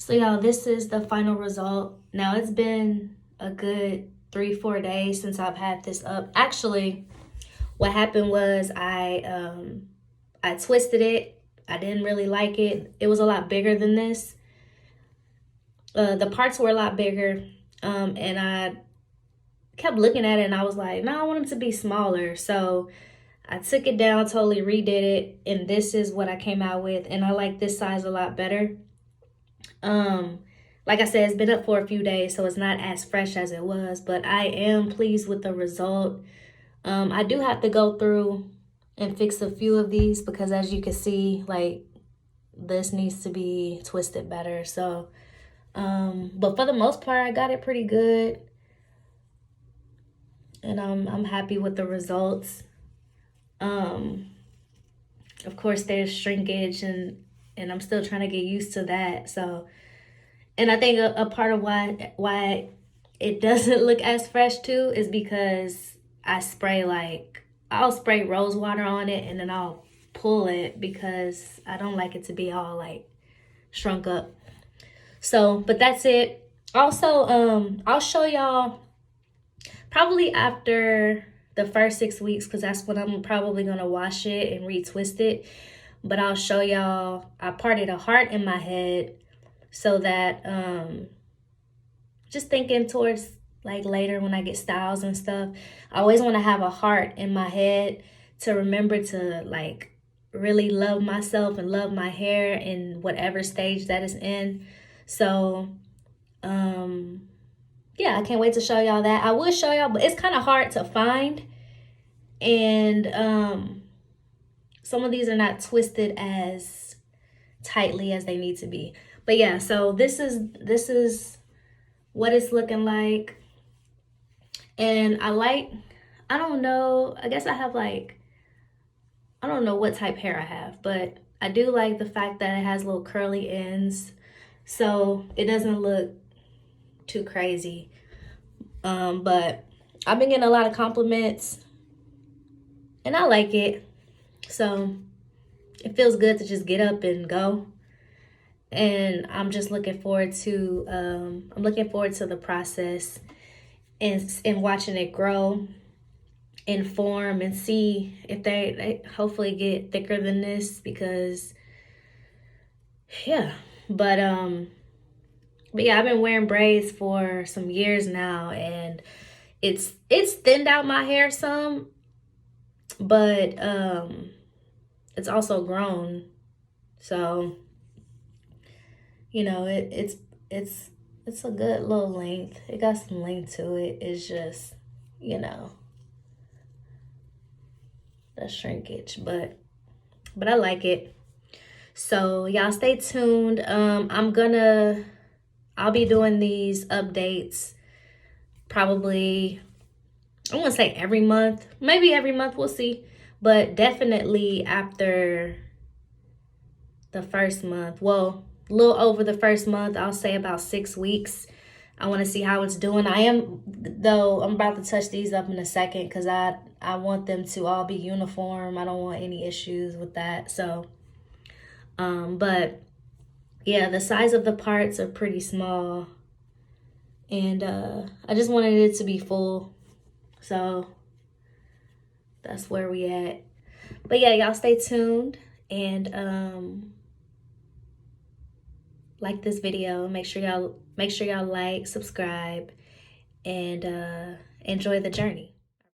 So y'all, this is the final result. Now it's been a good 3-4 days since I've had this up. Actually, what happened was I twisted it. I didn't really like it. It was a lot bigger than this. The parts were a lot bigger, and I kept looking at it and I was like, no, I want them to be smaller. So I took it down, totally redid it, and this is what I came out with, and I like this size a lot better. Like I said, it's been up for a few days, so it's not as fresh as it was, but I am pleased with the result. I do have to go through and fix a few of these because, as you can see, like, this needs to be twisted better. So but for the most part, I got it pretty good, and I'm happy with the results. Of course, there's shrinkage, and I'm still trying to get used to that. So, and I think a part of why it doesn't look as fresh too is because I'll spray rose water on it and then I'll pull it because I don't like it to be all like shrunk up. So, but that's it. Also, I'll show y'all probably after the first 6 weeks, because that's when I'm probably gonna wash it and retwist it. But I'll show y'all, I parted a heart in my head so that, just thinking towards like later when I get styles and stuff, I always want to have a heart in my head to remember to like really love myself and love my hair in whatever stage that is in. So, yeah, I can't wait to show y'all that. I will show y'all, but it's kind of hard to find. And, some of these are not twisted as tightly as they need to be. But yeah, so this is what it's looking like. And I don't know, I guess I have like, I don't know what type hair I have, but I do like the fact that it has little curly ends, so it doesn't look too crazy. But I've been getting a lot of compliments and I like it. So it feels good to just get up and go. And I'm just looking forward to the process. and watching it grow and form and see if they hopefully get thicker than this, because yeah. But yeah, I've been wearing braids for some years now, and it's thinned out my hair some, but it's also grown. So, you know, it's a good little length. It got some length to it. It's just, you know, the shrinkage, but I like it. So y'all stay tuned. I'll be doing these updates probably, I want to say every month, maybe every month, we'll see, but definitely after the first month. Well, a little over the first month, I'll say about 6 weeks. I want to see how it's doing. I'm about to touch these up in a second, because I want them to all be uniform. I don't want any issues with that. So, but yeah, the size of the parts are pretty small, and I just wanted it to be full. So that's where we at. But yeah, y'all stay tuned, and like this video. Make sure y'all like, subscribe, and enjoy the journey.